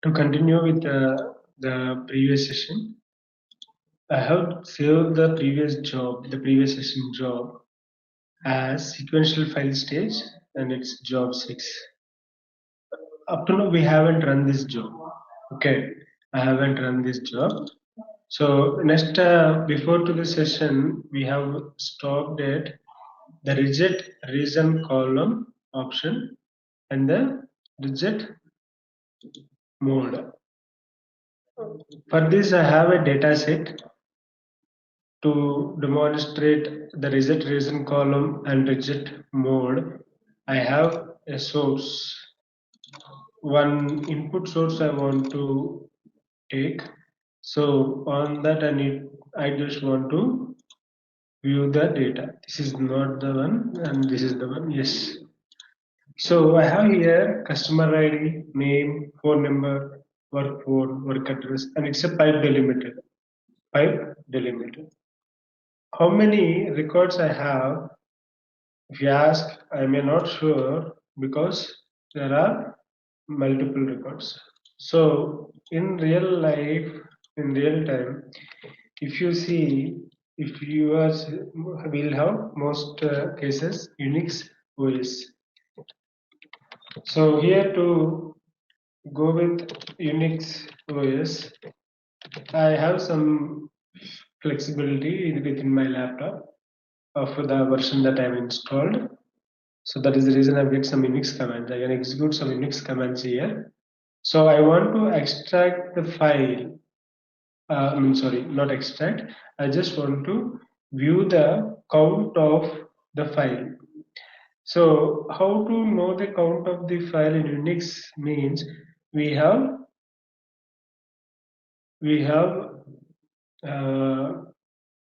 To continue with the previous session, I have saved the previous session job as sequential file stage, and it's job 6. Up to now, we haven't run this job. Okay, I haven't run this job. So next, before to the session, we have stopped at the reject reason column option and the reject mode. For this, I have a data set to demonstrate the reject reason column and reject mode. I have a source, one input source I want to take. So on that I just want to view the data. This is not the one and this is the one, yes. So I have here customer ID, name, phone number, work phone, work address, and it's a pipe delimiter. Pipe delimiter. How many records I have? If you ask, I may not sure because there are multiple records. So in real life, in real time, if you see, if you will have most cases Unix OS. So here to go with Unix OS, I have some flexibility within my laptop of the version that I've installed. So that is the reason I've get some Unix commands. I can execute some Unix commands here. So I want to extract the file. Sorry, not extract. I just want to view the count of the file. So how to know the count of the file in Unix means we have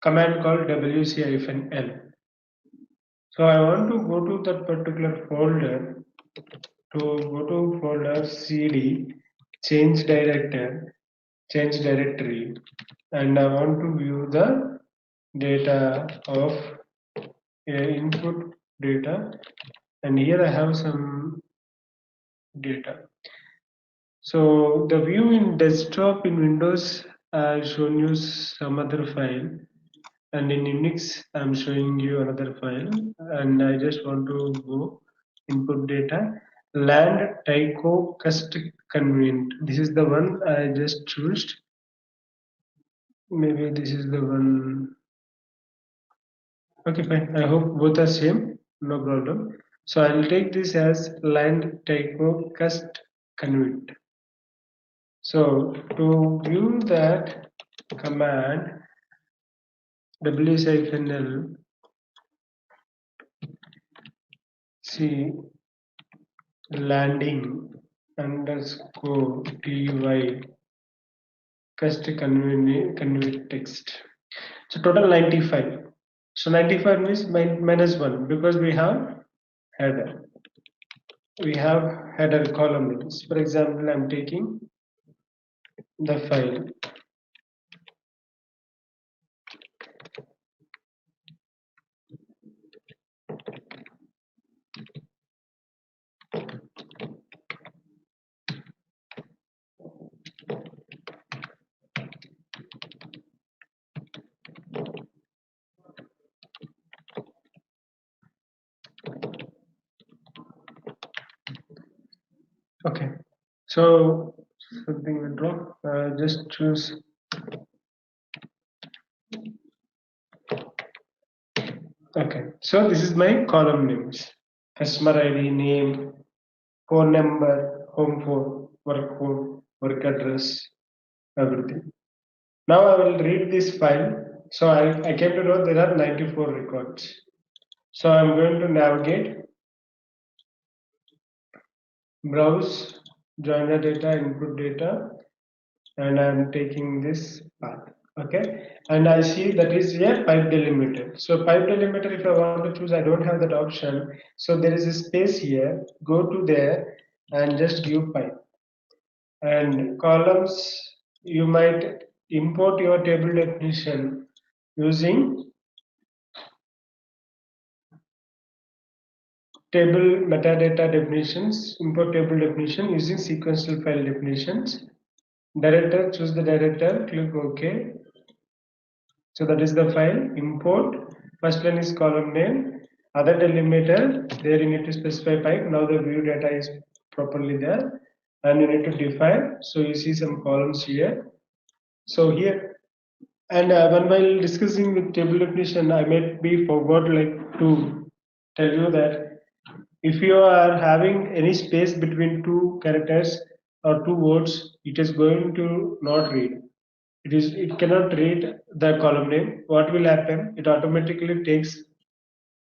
command called wc-l. So I want to go to that particular folder. To go to folder cd change directory, and I want to view the data of input data, and here I have some data. So the view in desktop in Windows, I've shown you some other file, and in Unix I'm showing you another file, and I just want to go input data land tyco cust convenient. This is the one I just chose. Maybe this is the one. Okay, fine. I hope both are same. No problem. So I'll take this as land tyco cust convenient. So to view that command w-l c landing underscore ty cust convert text. So total 95. So 95 means minus 1 because we have header. We have header column names. For example, I'm taking the file. Okay. So something went wrong. Just choose. Okay. So this is my column names. Customer ID, name, phone number, home phone, work address, everything. Now I will read this file. So I came to know there are 94 records. So I'm going to navigate, browse, join the data, input data, and I'm taking this path. Okay, and I see that is a pipe delimiter. So pipe delimiter, if I want to choose, I don't have that option. So there is a space here. Go to there and just give pipe. And columns, you might import your table definition using table metadata definitions, import table definition using sequential file definitions. Director, choose the director, click OK. So that is the file. Import. First line is column name. Other delimiter, there you need to specify pipe. Now the view data is properly there. And you need to define. So you see some columns here. So here, and when while discussing with table definition, I may be forgot like to tell you that if you are having any space between two characters or two words, it is going to not read. It cannot read the column name. What will happen? It automatically takes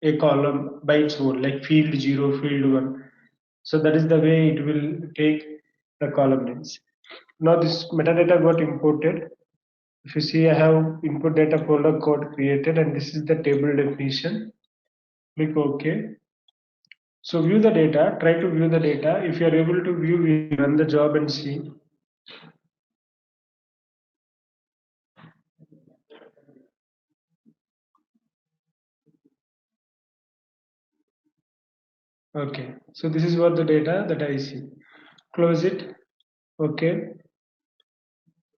a column by its own, like field 0, field 1. So that is the way it will take the column names. Now this metadata got imported. If you see, I have input data folder code created, and this is the table definition. Click OK. So view the data, try to view the data. If you are able to view, we run the job and see. Okay, so this is what the data that I see. Close it. Okay.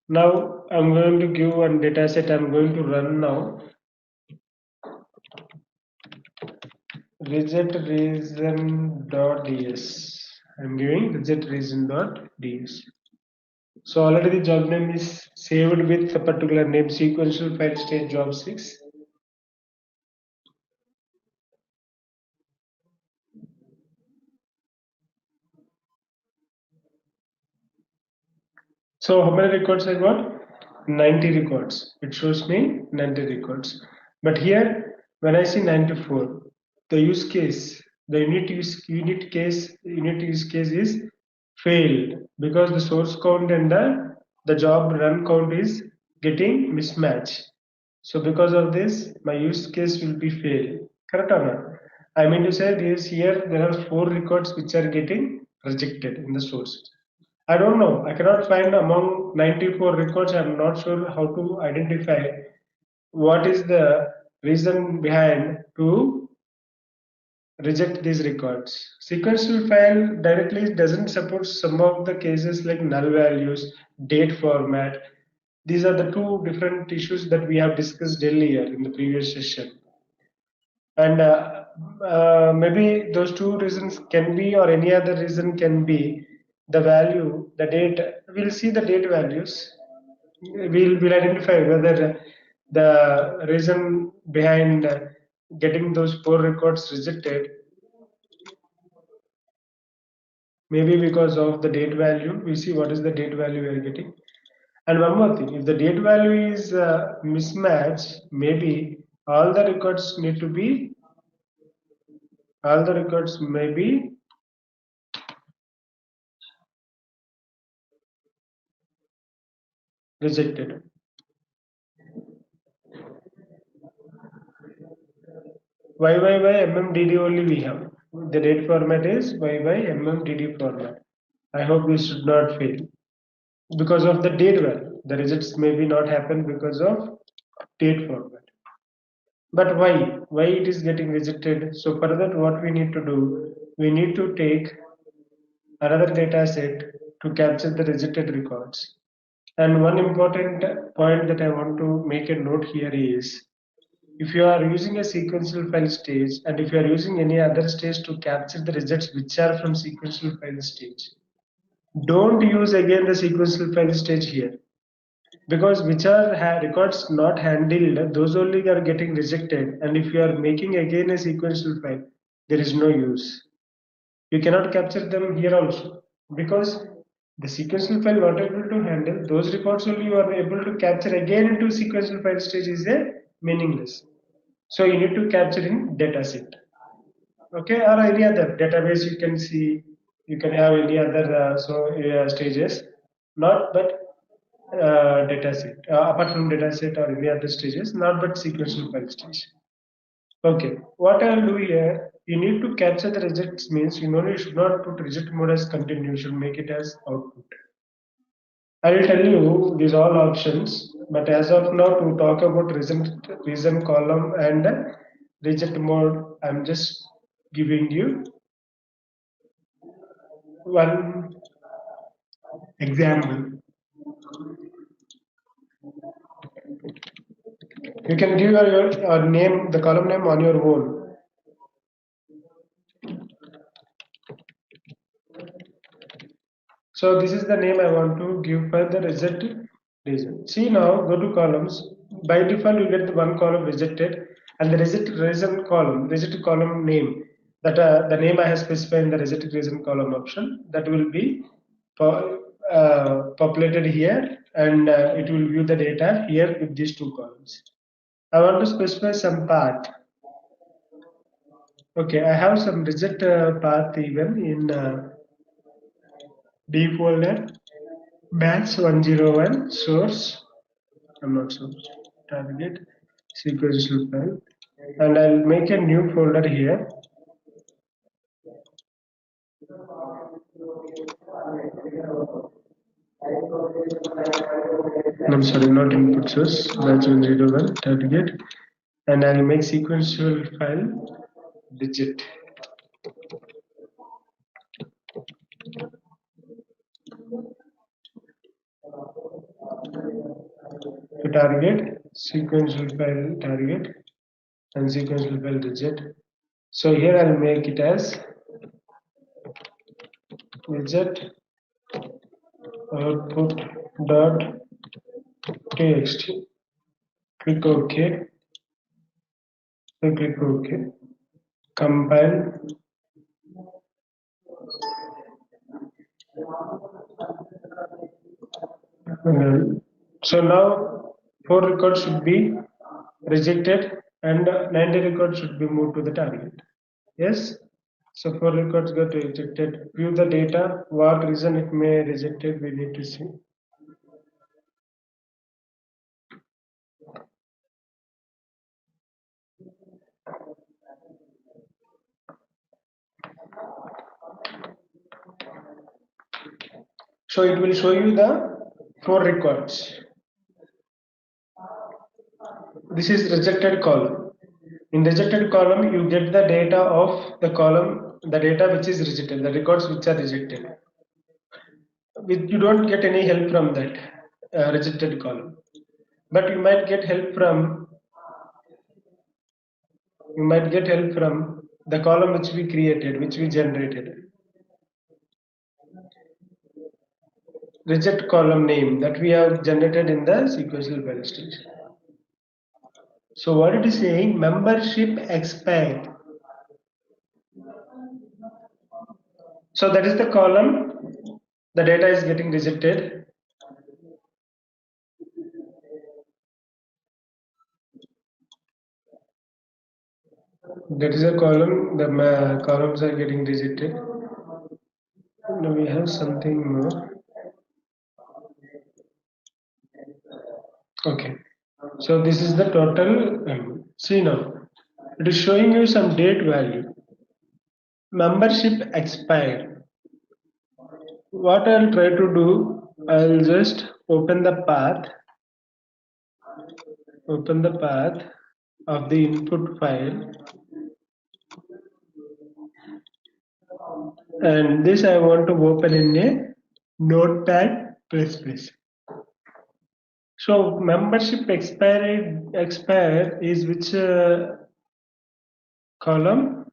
Now I'm going to give one data set. I'm going to run now. Result reason.ds. I'm giving result reason.ds. So already the job name is saved with a particular name, sequential file state job 6. So how many records I got? 90 records. It shows me 90 records. But here, when I see 94, the use case, the unit use case is failed because the source count and the job run count is getting mismatch. So because of this, my use case will be failed. Correct or not? I mean to say this here there are 4 records which are getting rejected in the source. I don't know. I cannot find among 94 records. I'm not sure how to identify what is the reason behind to reject these records. Sequential file directly doesn't support some of the cases like null values, date format. These are the two different issues that we have discussed earlier in the previous session. And maybe those two reasons can be, or any other reason can be the value, the date. We'll see the date values. We'll identify whether the reason behind getting those 4 records rejected, maybe because of the date value. We see what is the date value we are getting. And one more thing, if the date value is mismatch, maybe all the records need to be, all the records may be rejected. YYMMDD only we have. The date format is YYMMDD format. I hope we should not fail because of the date value. The results may be not happen because of date format. But why? Why it is getting rejected? So for that, what we need to do? We need to take another data set to capture the rejected records. And one important point that I want to make a note here is if you are using a sequential file stage and if you are using any other stage to capture the results which are from sequential file stage, don't use again the sequential file stage here because which are records not handled, those only are getting rejected. And if you are making again a sequential file, there is no use. You cannot capture them here also because the sequential file not able to handle those records only you are able to capture again into sequential file stage is a meaningless. So you need to capture in dataset. Okay, or any other database you can see, you can have any other stages, not but dataset. Apart from dataset or any other stages, not but sequential file stage. Okay, what I'll do here, you need to capture the rejects means you should not put reject mode as continue, you should make it as output. I will tell you these all options, but as of now to talk about reason column and reject mode, I'm just giving you one example. You can give your name, the column name on your own. So this is the name I want to give for the rejected reason. See now, go to columns. By default, you get the one column rejected and the rejected column name. That the name I have specified in the rejected reason column option, that will be populated here, and it will view the data here with these two columns. I want to specify some path. Okay, I have some reject path even in D folder, batch 101 source. I'm not source, target sequential file, and I'll make a new folder here. I'm sorry, not input source, batch 101 target, and I'll make sequential file digit. To target sequential file target and sequential file digit. So here I'll make it as widget output dot txt. Click OK. Click OK. Compile. So now 4 records should be rejected and 90 records should be moved to the target. Yes. So 4 records got rejected. View the data. What reason it may rejected? We need to see. So it will show you the 4 records. This is rejected column. In rejected column, you get the data of the column, the data which is rejected, the records which are rejected. You don't get any help from that rejected column, but you might get help from the column which we created, which we generated. Reject column name that we have generated in the sequential file stage. So what it is saying, membership expired. So that is the column, the data is getting rejected. That is a column, the columns are getting rejected. Now we have something more. Okay, so this is the total. See now, it is showing you some date value. Membership expired. What I'll try to do, I'll just open the path of the input file, and this I want to open in a notepad plus plus. So membership expire is which column?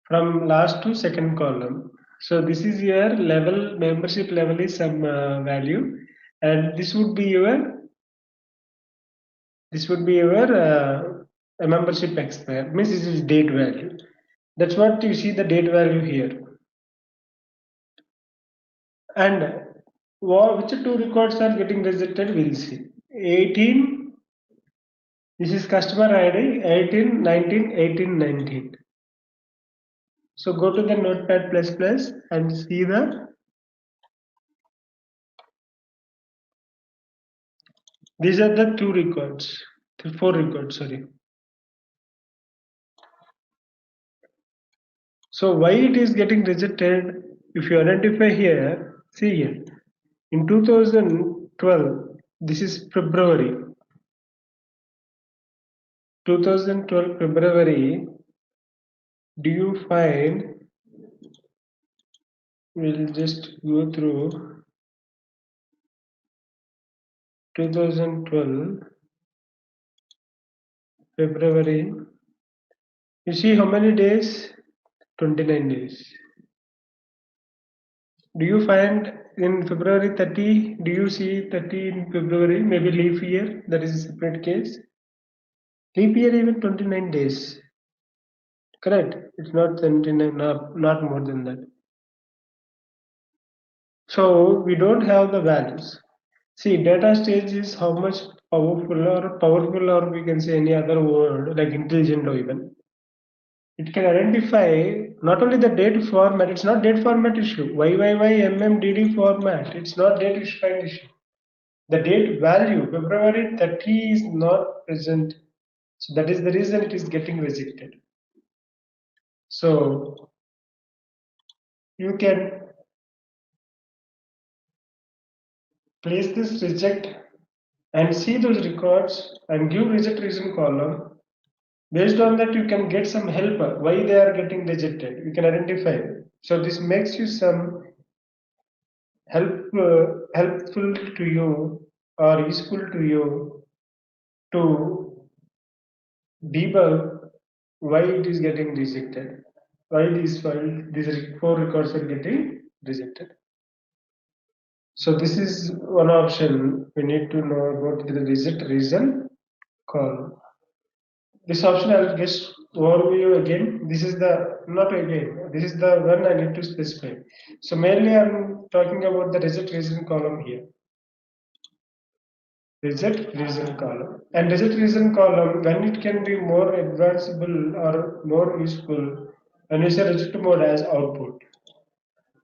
From last to second column. So this is your level, membership level is some value, and this would be your membership expire, means this is date value. That's what you see, the date value here. And which two records are getting rejected, we'll see. 18, this is customer ID, 18, 19, 18, 19. So go to the notepad plus plus and see these are the 4 records, sorry. So why it is getting rejected? If you identify here, see here, in 2012, this is February. 2012 February, Do you find, we'll just go through 2012 February. You see how many days? 29 days. Do you find in February 30? Do you see 30 in February? Maybe leap year. That is a separate case. Leap year even 29 days. Correct. It's not 29, not more than that. So we don't have the values. See, data stage is how much powerful, or we can say any other word like intelligent or even. It can identify not only the date format, it's not date format issue. YYYMMDD format, it's not date issue. The date value, February 30 is not present. So that is the reason it is getting rejected. So you can place this reject and see those records and give reject reason column. Based on that, you can get some help why they are getting rejected. You can identify. So this makes you some helpful to you or useful to you to debug why it is getting rejected, why these four records are getting rejected. So this is one option we need to know about the reject reason call. This option I'll just overview again. This is the not again. This is the one I need to specify. So mainly I'm talking about the reject reason column here. Reject reason column. And reject reason column, when it can be more advanceable or more useful, when you say reject mode as output.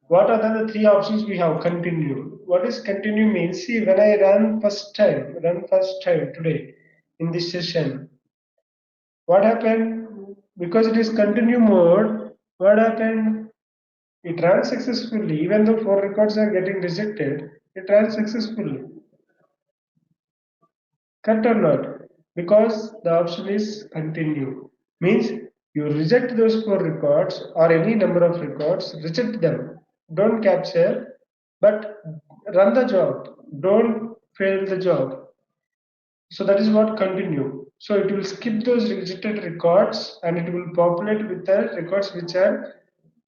What are the three options we have? Continue. What is continue means? See, when I run first time today in this session, what happened? Because it is continue mode, what happened? It runs successfully, even though four records are getting rejected, it runs successfully. Correct or not? Because the option is continue. Means you reject those four records or any number of records, reject them. Don't capture, but run the job. Don't fail the job. So that is what continue. So it will skip those rejected records and it will populate with the records which are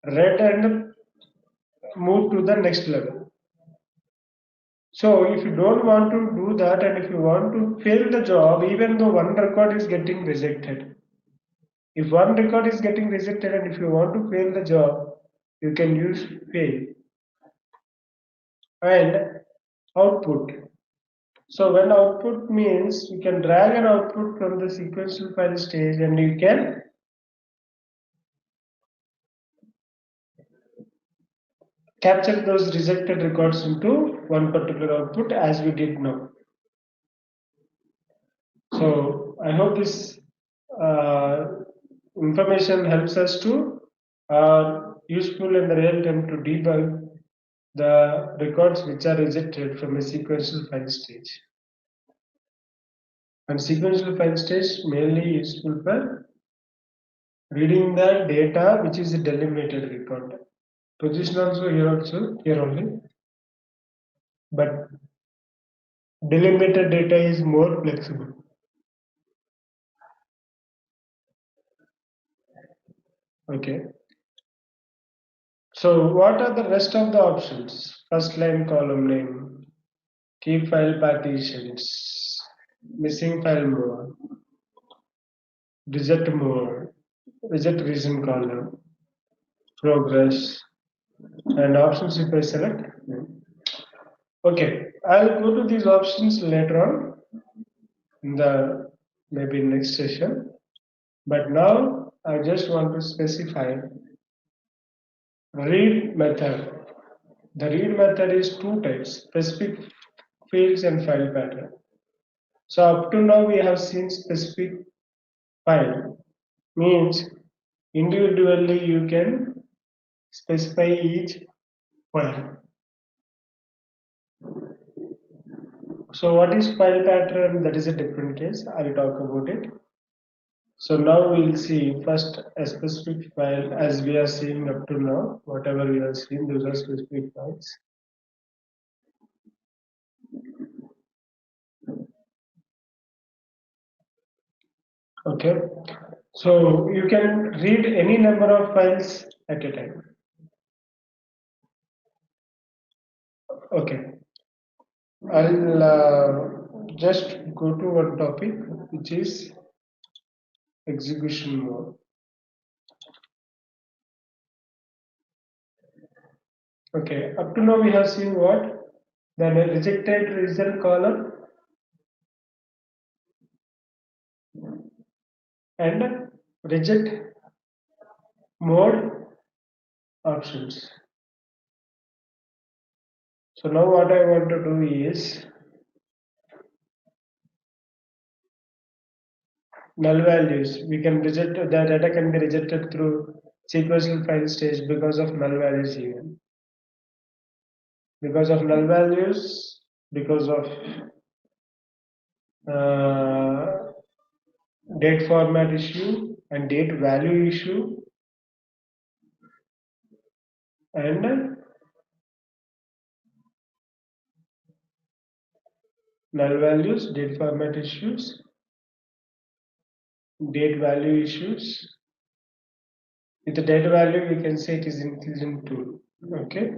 read and move to the next level. So if you don't want to do that and if you want to fail the job, even though one record is getting rejected, if one record is getting rejected and if you want to fail the job, you can use fail and output. So when output means you can drag an output from the sequential file stage and you can capture those rejected records into one particular output as we did now. So I hope this uh, information helps us to useful in the real time to debug the records which are rejected from a sequential file stage. And sequential file stage mainly useful for reading the data which is a delimited record. Position also here only, but delimited data is more flexible. Okay. So what are the rest of the options? First line column name, keep file partitions, missing file mode, reject mode, reject reason column, progress, and options if I select. Okay, I'll go to these options later on in the maybe next session. But now I just want to specify read method. The read method is two types, specific fields and file pattern. So up to now we have seen specific file means individually you can specify each file. So what is file pattern? That is a different case. I'll talk about it. So now we'll see first a specific file as we are seeing up to now. Whatever we are seeing, those are specific files. Okay. So you can read any number of files at a time. Okay. I'll just go to one topic which is execution mode. Okay. Up to now we have seen what? The rejected result column and reject mode options. So now what I want to do is null values. We can reject the data can be rejected through sequential file stage because of null values even. Because of null values, because of date format issue and date value issue and null values, date format issues, date value issues. With the date value, we can say it is inclusion tool. Okay.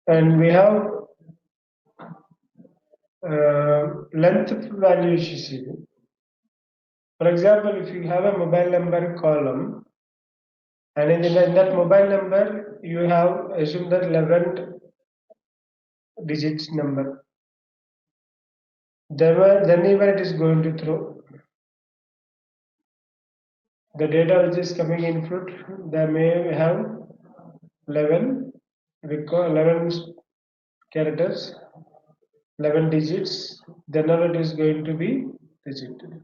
And we have length value issues here. For example, if you have a mobile number column and in that mobile number you have assume that 11 digits number, then even it is going to throw the data which is coming in fruit. They may have 11 characters, 11 digits, then it is going to be rejected.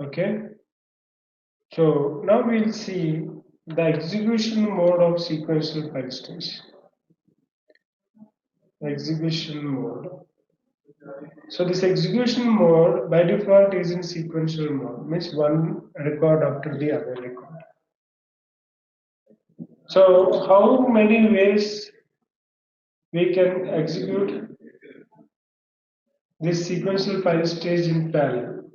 Okay. So now we'll see the execution mode of sequential file stage. Execution mode. So this execution mode by default is in sequential mode, means one record after the other record. So how many ways we can execute this sequential file stage in parallel?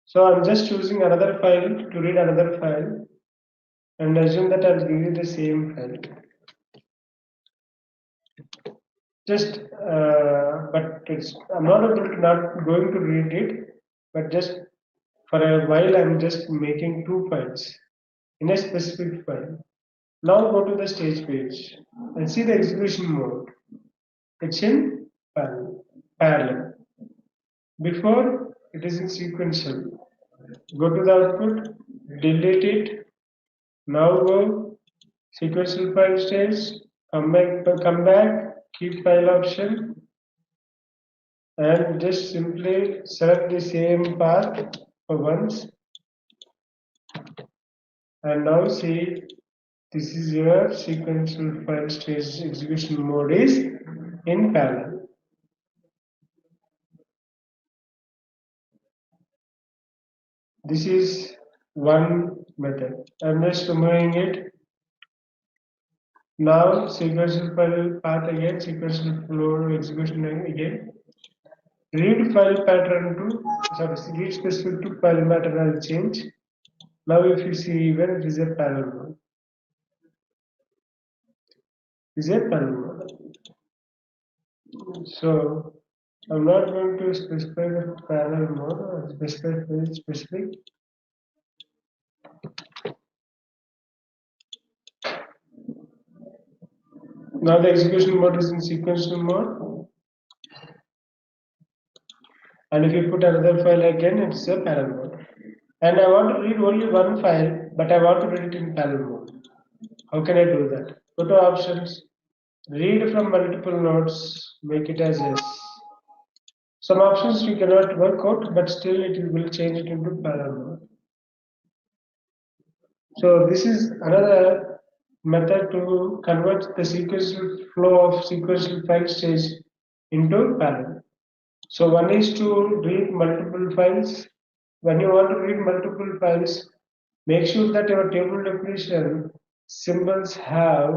So I'm just choosing another file to read another file and assume that I'll give you the same file. Just but I'm not able to not going to read it, but just for a while I'm just making two files in a specific file. Now go to the stage page and see the execution mode. It's in parallel. Before it is in sequential. Go to the output, delete it. Now go sequential file stage. Come back. Keep file option, and just simply select the same path for once. And now see, this is your sequential file stage execution mode is in parallel. This is one method. I'm just removing it. Now sequential file path again, sequential flow execution again. Read file pattern to read specific to file pattern will change. Now if you see even it is a parallel mode. Is a parallel mode. So I'm not going to specify the parallel mode or specify very specific. Now the execution mode is in sequential mode. And if you put another file again, it's a parallel mode. And I want to read only one file, but I want to read it in parallel mode. How can I do that? Go to options, read from multiple nodes, make it as S. Some options you cannot work out, but still it will change it into parallel mode. So this is another method to convert the sequential flow of sequential file stage into parallel. So one is to read multiple files. When you want to read multiple files, make sure that your table definition symbols have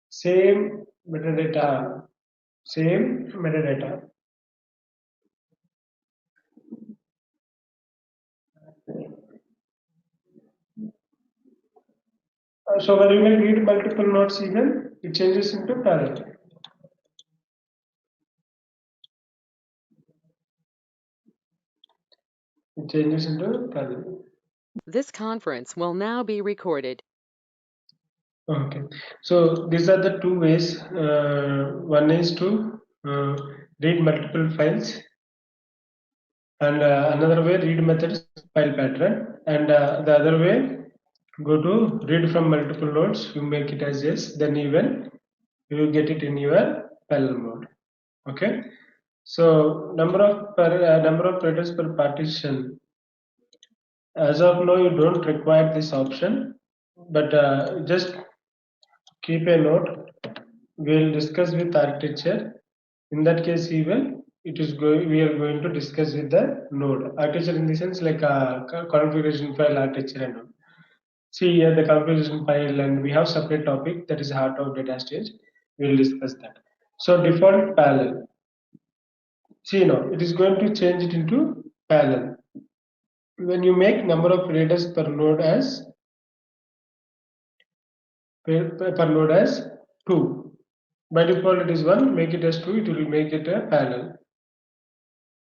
same metadata. Same metadata. So when you will read multiple nodes even, it changes into parallel. It changes into parallel. This conference will now be recorded. Okay. So these are the two ways. One is to read multiple files, and another way read methods file pattern, and the other way go to read from multiple nodes. You make it as yes, then even you will get it in your parallel mode. Okay. So number of letters per partition. As of now, you don't require this option, but just keep a note. We'll discuss with architecture. In that case, even it is going. We are going to discuss with the node architecture in the sense like a configuration file architecture and all. See here the configuration file, and we have separate topic that is heart of data stage. We'll discuss that. So default parallel. See now, it is going to change it into parallel. When you make number of readers per node as per node as 2. By default it is 1, make it as 2, it will make it a parallel.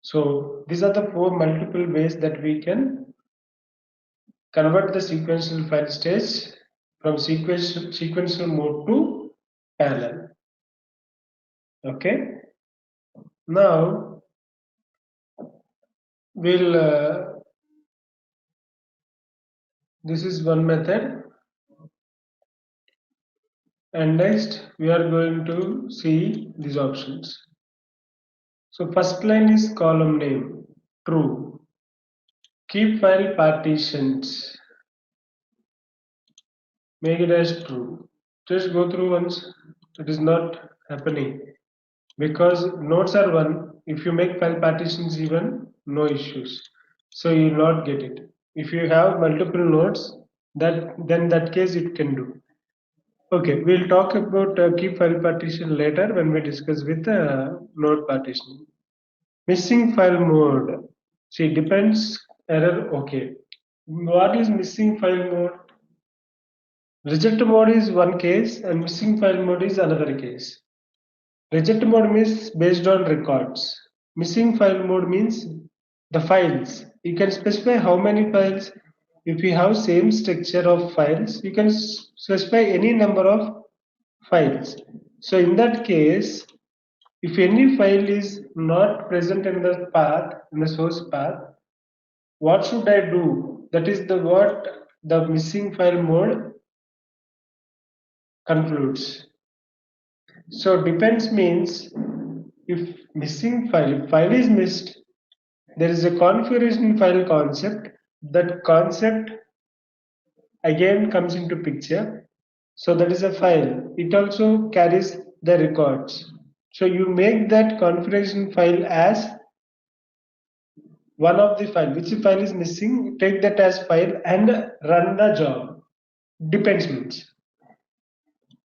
So these are the four multiple ways that we can convert the sequential file stage from sequential mode to parallel. Okay. Now we'll this is one method, and next we are going to see these options. So first line is column name, true. Keep file partitions, make it as true. Just go through once. It is not happening because nodes are one. If you make file partitions even, no issues. So you will not get it. If you have multiple nodes, then that case it can do. Okay, we'll talk about keep file partition later when we discuss with node partition. Missing file mode. See, depends error. Okay. What is missing file mode? Reject mode is one case and missing file mode is another case. Reject mode means based on records. Missing file mode means the files. You can specify how many files. If you have same structure of files, you can specify any number of files. So in that case, if any file is not present in the path, in the source path, what should I do? That is the what the missing file mode concludes. So depends means if if file is missed, there is a configuration file concept. That concept again comes into picture. So that is a file. It also carries the records. So you make that configuration file as one of the file. Which file is missing? Take that as file and run the job. Depends means.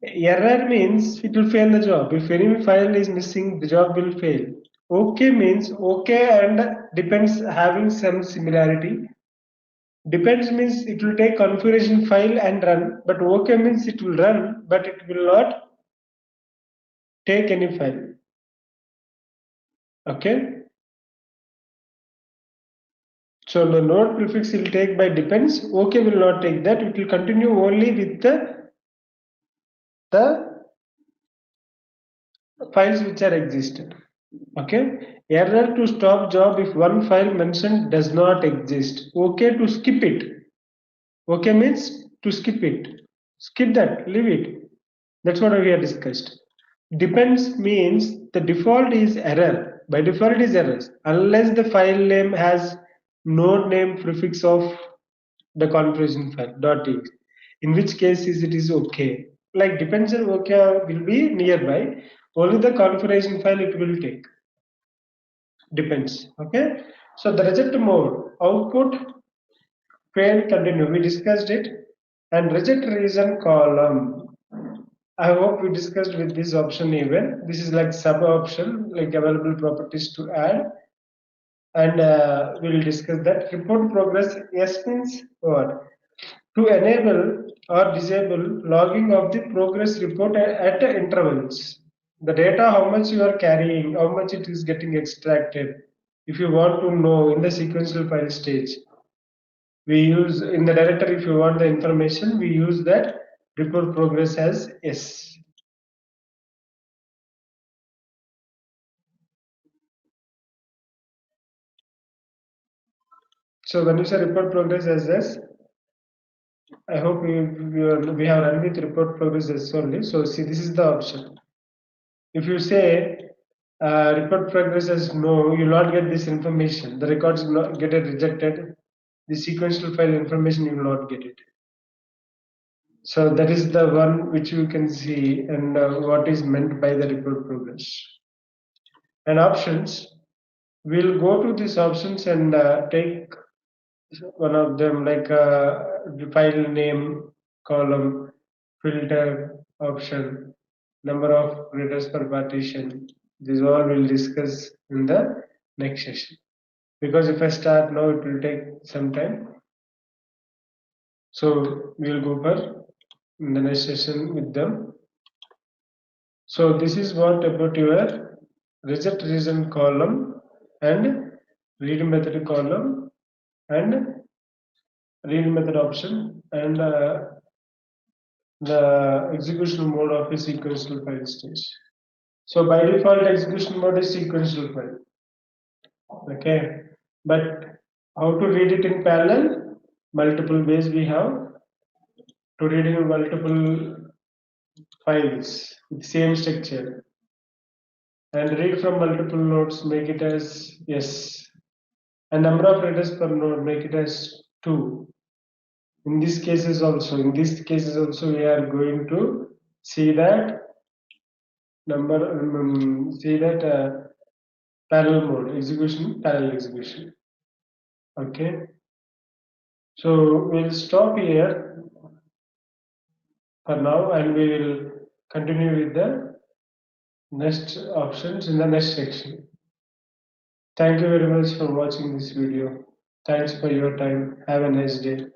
Error means it will fail the job. If any file is missing, the job will fail. Okay means okay and depends having some similarity. Depends means it will take configuration file and run, but okay means it will run, but it will not take any file. Okay. So the node prefix will take by depends. Okay will not take that. It will continue only with the files which are existed. Okay. Error to stop job if one file mentioned does not exist. Okay to skip it. Okay means to skip it. Skip that. Leave it. That's what we have discussed. Depends means the default is error. By default it is errors unless the file name has node name prefix of the configuration file .txt. In which case is it is okay. Like depends on okay will be nearby. Only the configuration file it will take. Depends. Okay. So the reject mode output failed continue. We discussed it and reject reason column. I hope we discussed with this option even. This is like sub option, like available properties to add, and we'll discuss that. Report progress. Yes means what? To enable or disable logging of the progress report at intervals. The data, how much you are carrying, how much it is getting extracted. If you want to know in the sequential file stage, we use in the directory. If you want the information, we use that report progress as S. So when you say report progress as S, I hope we have run with report progress as only. So see, this is the option. If you say report progress as no, you will not get this information. The records will not get it rejected. The sequential file information you will not get it. So that is the one which you can see and what is meant by the report progress. And options, we'll go to these options and take one of them like the file name column, filter option, number of readers per partition. This all we'll discuss in the next session. Because if I start now, it will take some time. So we'll go for in the next session with them. So this is what about your reject reason column and read method column and read method option and the execution mode of a sequential file stage. So by default, execution mode is sequential file. Okay, but how to read it in parallel? Multiple ways we have to read in multiple files with same structure and read from multiple nodes. Make it as yes, and number of readers per node. Make it as 2. In these cases also, we are going to see that number see that parallel mode execution, parallel execution. Okay, so we'll stop here for now and we will continue with the next options in the next section. Thank you very much for watching this video. Thanks for your time. Have a nice day.